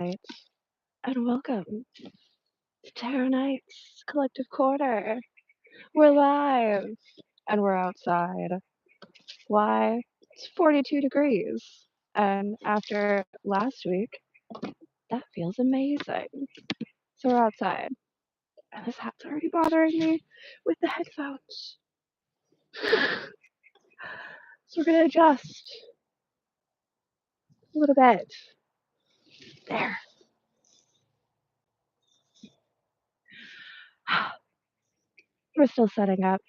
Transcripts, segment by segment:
and welcome to Tarot Night's Collective Corner. We're live and we're outside. Why? It's 42 degrees. And after last week, that feels amazing. So we're outside. And this hat's already bothering me with the headphones. So we're going to adjust a little bit. There. We're still setting up,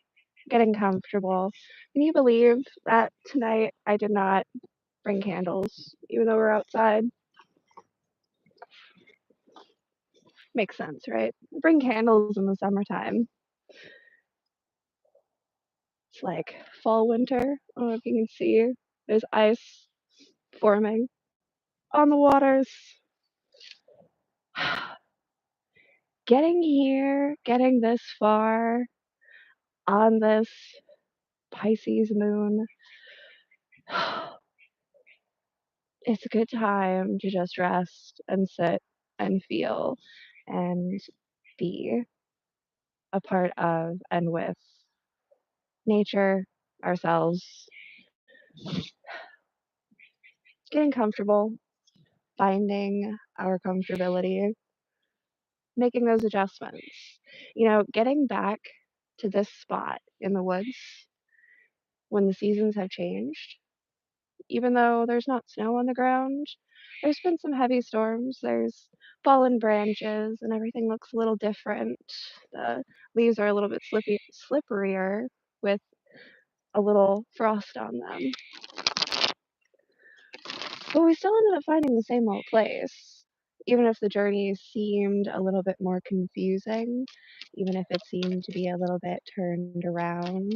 getting comfortable. Can you believe that tonight I did not bring candles, even though we're outside? Makes sense, right? Bring candles in the summertime. It's like fall, winter. I don't know if you can see. There's ice forming on the waters. Getting here, getting this far on this Pisces moon, it's a good time to just rest and sit and feel and be a part of and with nature, ourselves, getting comfortable, finding our comfortability, making those adjustments. Getting back to this spot in the woods when the seasons have changed, even though there's not snow on the ground, there's been some heavy storms, there's fallen branches, and everything looks a little different. The leaves are a little bit slipperier with a little frost on them. But we still ended up finding the same old place, even if the journey seemed a little bit more confusing, even if it seemed to be a little bit turned around.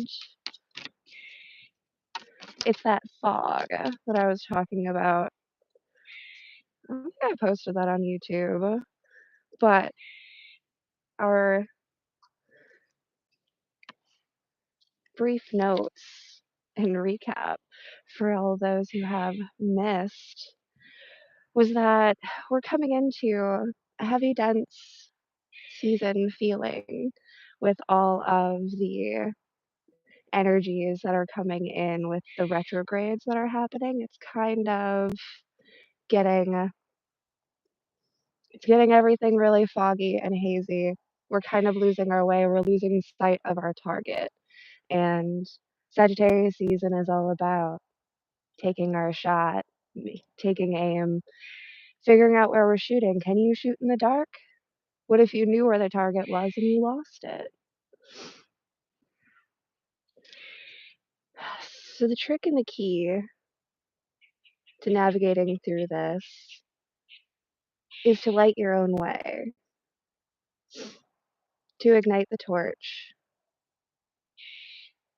It's that fog that I was talking about. I think I posted that on YouTube, but our brief notes and recap for all those who have missed was that we're coming into a heavy, dense season feeling with all of the energies that are coming in with the retrogrades that are happening. It's kind of getting everything really foggy and hazy. We're kind of losing our way. We're losing sight of our target. And Sagittarius season is all about taking our shot, taking aim, figuring out where we're shooting. Can you shoot in the dark? What if you knew where the target was and you lost it? So the trick and the key to navigating through this is to light your own way, to ignite the torch,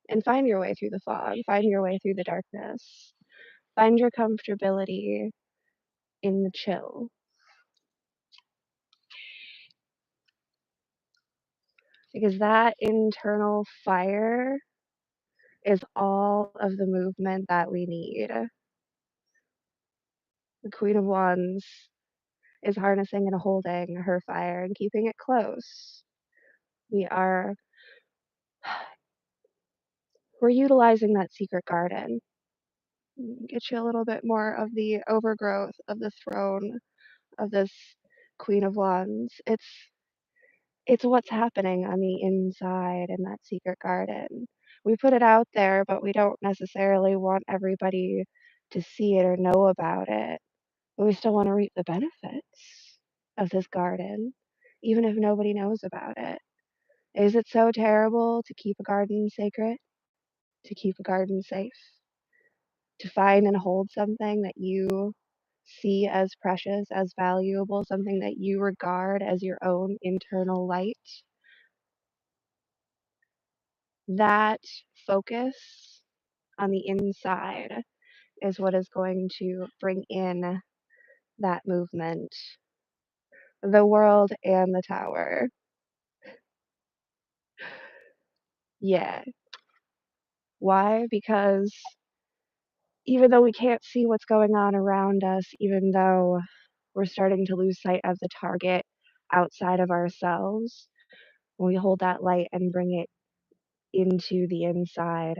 and find your way through the fog, find your way through the darkness, find your comfortability in the chill. Because that internal fire is all of the movement that we need. The Queen of Wands is harnessing and holding her fire and keeping it close. We're utilizing that secret garden. Get you a little bit more of the overgrowth of the throne of this Queen of Wands. It's what's happening on the inside in that secret garden. We put it out there, but we don't necessarily want everybody to see it or know about it. But we still want to reap the benefits of this garden, even if nobody knows about it. Is it so terrible to keep a garden sacred? To keep a garden safe? To find and hold something that you see as precious, as valuable, something that you regard as your own internal light? That focus on the inside is what is going to bring in that movement, the world and the tower. Yeah. Why? Because even though we can't see what's going on around us, even though We're starting to lose sight of the target outside of ourselves. When we hold that light and bring it into the inside,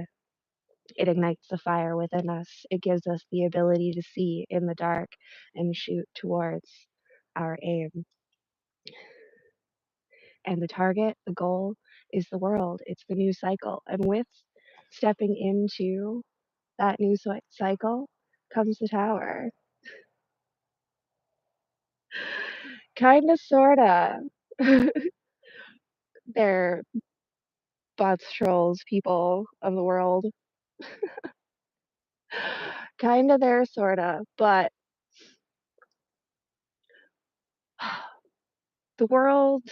it ignites the fire within us. It gives us the ability to see in the dark and shoot towards our aim. And the target, the goal, is the world. It's the new cycle. And with stepping into that new cycle comes the tower. Kinda, sorta. They're bots, trolls, people of the world. Kinda there, sorta. But the world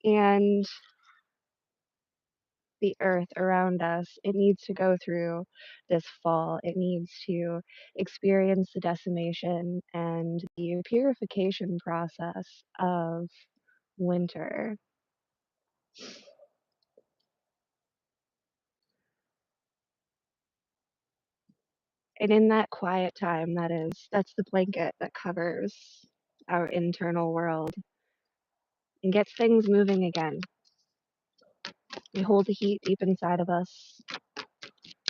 and the earth around us, it needs to go through this fall. It needs to experience the decimation and the purification process of winter. And in that quiet time, that's the blanket that covers our internal world and gets things moving again. We hold the heat deep inside of us.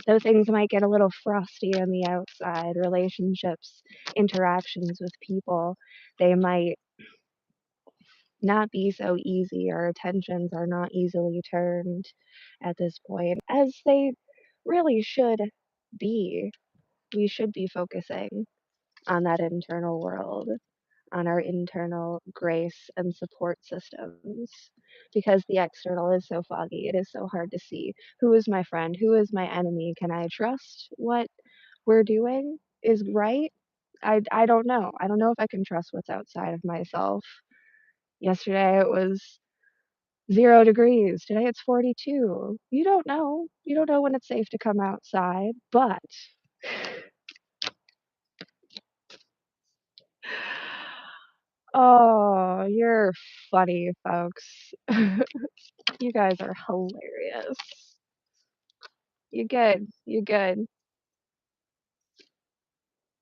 Though things might get a little frosty on the outside, relationships, interactions with people, they might not be so easy. Our attentions are not easily turned at this point, as they really should be. We should be focusing on that internal world, on our internal grace and support systems, because the external is so foggy. It is so hard to see who is my friend, who is my enemy. Can I trust what we're doing is right? I don't know. I don't know if I can trust what's outside of myself. Yesterday it was 0 degrees. Today it's 42. You don't know. You don't know when it's safe to come outside, but oh, you're funny, folks. You guys are hilarious. You good. You good.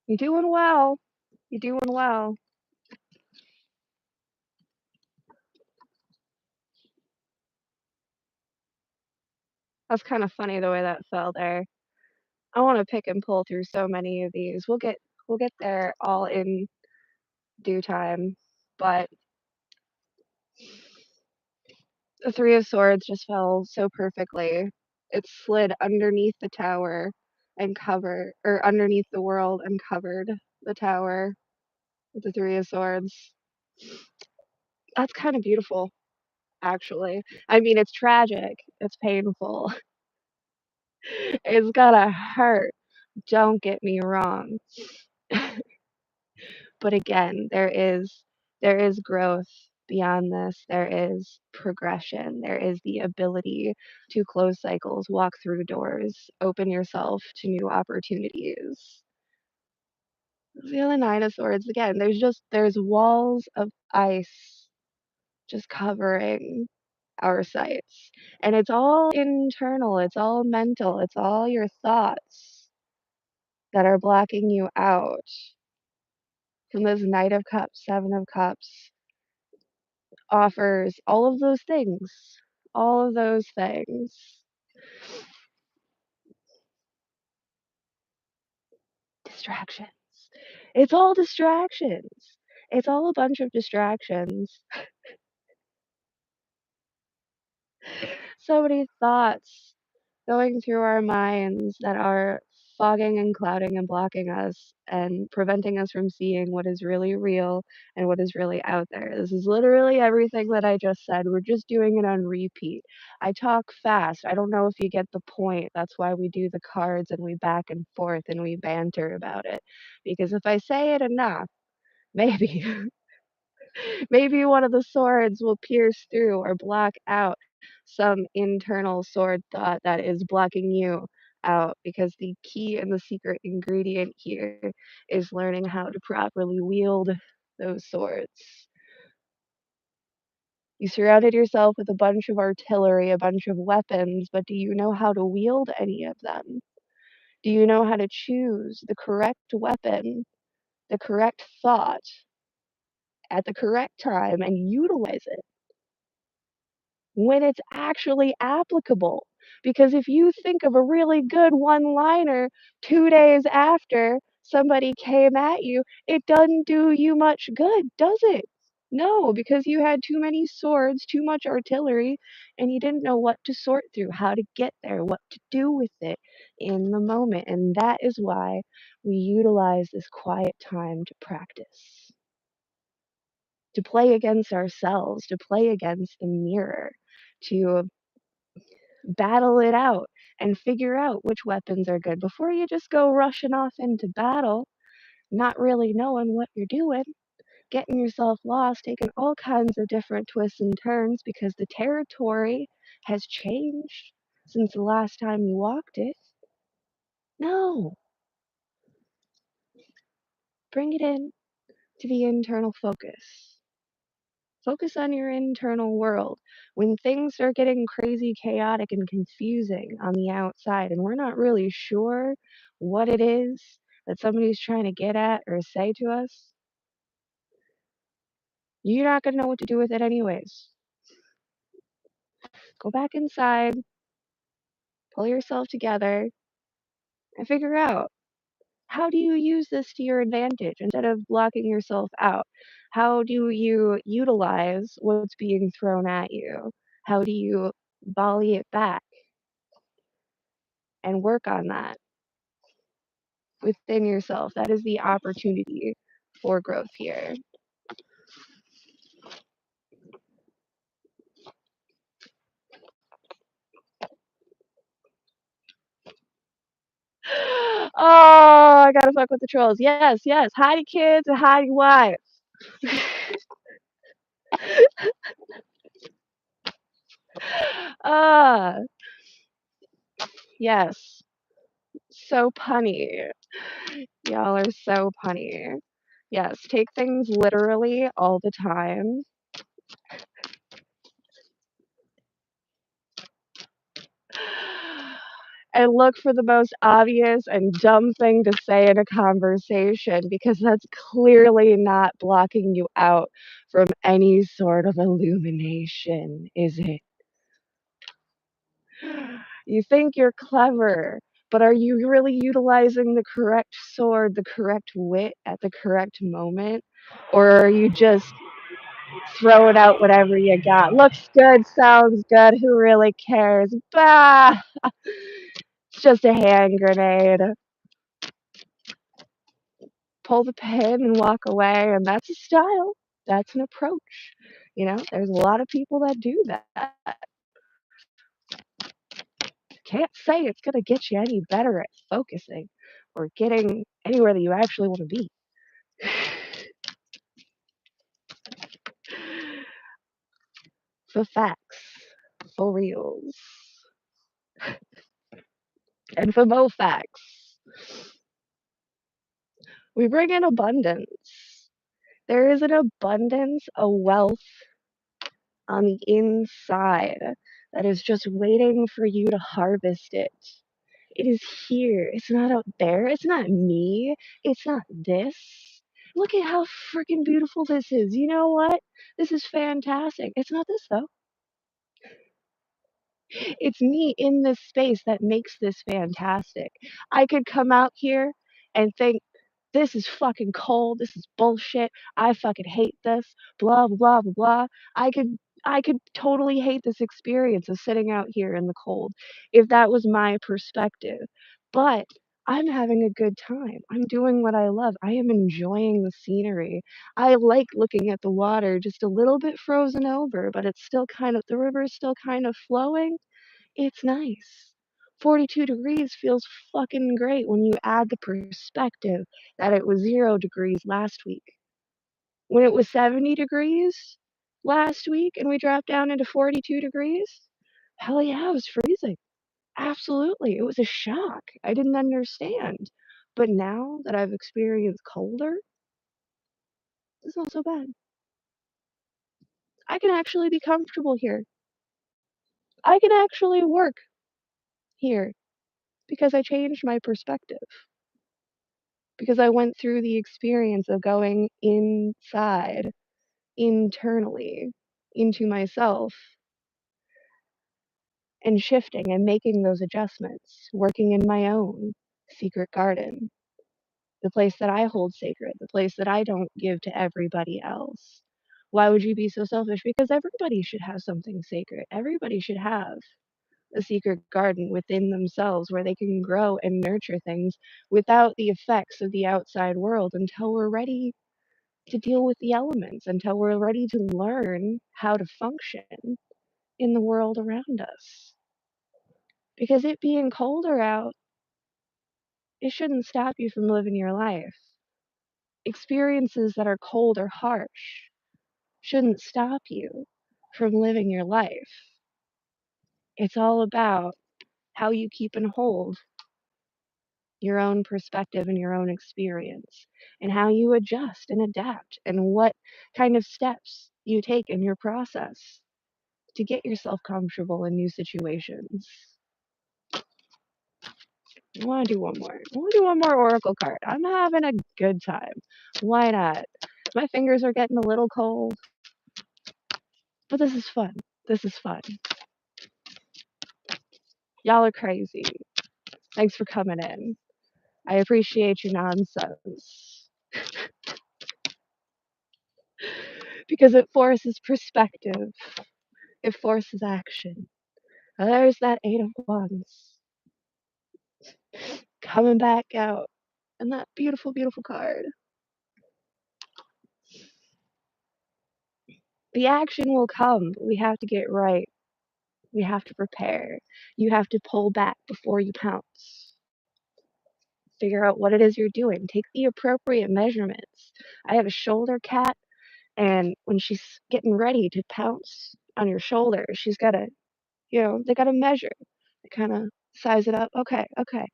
You doing well. You doing well. That's kind of funny the way that fell there. I want to pick and pull through so many of these. We'll get there all in due time. But the Three of Swords just fell so perfectly. It slid underneath the tower and covered, or underneath the world and covered the tower with the Three of Swords. That's kind of beautiful, actually. I mean, it's tragic, it's painful, it's gotta hurt. Don't get me wrong. But again, there is growth beyond this. There is progression. There is the ability to close cycles, walk through doors, open yourself to new opportunities. The other Nine of Swords, again, there's walls of ice just covering our sights. And it's all internal, it's all mental, it's all your thoughts that are blocking you out from this Knight of Cups, Seven of Cups, offers all of those things. All of those things. Distractions. It's all distractions. It's all a bunch of distractions. So many thoughts going through our minds that are fogging and clouding and blocking us and preventing us from seeing what is really real and what is really out there. This is literally everything that I just said. We're just doing it on repeat. I talk fast. I don't know if you get the point. That's why we do the cards and we back and forth and we banter about it. Because if I say it enough, maybe maybe one of the swords will pierce through or block out some internal sword thought that is blocking you out, because the key and the secret ingredient here is learning how to properly wield those swords. You surrounded yourself with a bunch of artillery, a bunch of weapons, but do you know how to wield any of them? Do you know how to choose the correct weapon, the correct thought at the correct time and utilize it when it's actually applicable. Because if you think of a really good one liner 2 days after somebody came at you, it doesn't do you much good, does it? No, because you had too many swords, too much artillery, and you didn't know what to sort through, how to get there, what to do with it in the moment. And that is why we utilize this quiet time to practice, to play against ourselves, to play against the mirror, to battle it out and figure out which weapons are good before you just go rushing off into battle, not really knowing what you're doing, getting yourself lost, taking all kinds of different twists and turns because the territory has changed since the last time you walked it. No, bring it in to the internal focus. Focus on your internal world. When things are getting crazy, chaotic, and confusing on the outside, and we're not really sure what it is that somebody's trying to get at or say to us, you're not going to know what to do with it anyways. Go back inside, pull yourself together, and figure out, how do you use this to your advantage instead of blocking yourself out? How do you utilize what's being thrown at you? How do you volley it back and work on that within yourself? That is the opportunity for growth here. Oh, I gotta fuck with the trolls. Yes, yes. Hidey kids and hidey wives. Ah, yes. So punny. Y'all are so punny. Yes, take things literally all the time. And look for the most obvious and dumb thing to say in a conversation because that's clearly not blocking you out from any sort of illumination, is it? You think you're clever, but are you really utilizing the correct sword, the correct wit at the correct moment? Or are you just throwing out whatever you got? Looks good, sounds good, who really cares? Bah! It's just a hand grenade. Pull the pin and walk away, and that's a style. That's an approach. There's a lot of people that do that. Can't say it's going to get you any better at focusing or getting anywhere that you actually want to be. For facts, for reals, and for mo facts, we bring in abundance. There is an abundance, a wealth on the inside that is just waiting for you to harvest it. It is here. It's not out there. It's not me. It's not this. Look at how freaking beautiful this is. You know what? This is fantastic. It's not this, though. It's me in this space that makes this fantastic. I could come out here and think, this is fucking cold. This is bullshit. I fucking hate this. Blah blah blah blah. I could I could totally hate this experience of sitting out here in the cold if that was my perspective. But I'm having a good time. I'm doing what I love. I am enjoying the scenery. I like looking at the water just a little bit frozen over, but it's still the river is still kind of flowing. It's nice. 42 degrees feels fucking great when you add the perspective that it was 0 degrees last week. When it was 70 degrees last week and we dropped down into 42 degrees, hell yeah, it was freezing. Absolutely. It was a shock. I didn't understand. But now that I've experienced colder, it's not so bad. I can actually be comfortable here. I can actually work here because I changed my perspective. Because I went through the experience of going inside internally into myself and shifting and making those adjustments, working in my own secret garden, the place that I hold sacred, the place that I don't give to everybody else. Why would you be so selfish? Because everybody should have something sacred. Everybody should have a secret garden within themselves where they can grow and nurture things without the effects of the outside world until we're ready to deal with the elements, until we're ready to learn how to function in the world around us. Because it being colder out, it shouldn't stop you from living your life. Experiences that are cold or harsh shouldn't stop you from living your life. It's all about how you keep and hold your own perspective and your own experience, and how you adjust and adapt, and what kind of steps you take in your process to get yourself comfortable in new situations. I want to do one more. I want to do one more Oracle card. I'm having a good time. Why not? My fingers are getting a little cold, but this is fun. This is fun. Y'all are crazy. Thanks for coming in. I appreciate your nonsense because it forces perspective, it forces action. There's that Eight of Wands coming back out, and that beautiful, beautiful card. The action will come, but we have to get right. We have to prepare. You have to pull back before you pounce. Figure out what it is you're doing. Take the appropriate measurements. I have a shoulder cat, and when she's getting ready to pounce on your shoulder, she's got to, they got to measure. They kind of size it up. Okay, okay.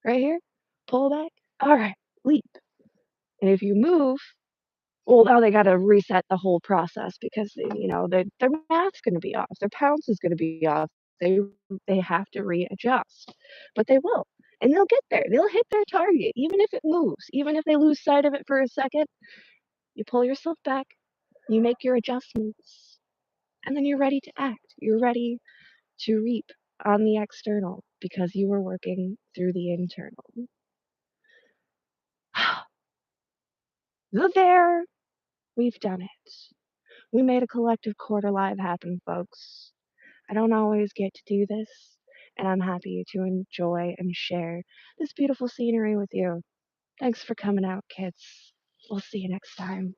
Right here, pull back. All right, leap. And if you move, well, now they got to reset the whole process because their math's going to be off, their pounce is going to be off. They they have to readjust, but they will, and they'll get there. They'll hit their target, even if it moves, even if they lose sight of it for a second. You pull yourself back, you make your adjustments, and then you're ready to act. You're ready to reap on the external because you were working through the internal. There, we've done it. We made a collective quarter live happen, folks. I don't always get to do this, and I'm happy to enjoy and share this beautiful scenery with you. Thanks for coming out, kids. We'll see you next time.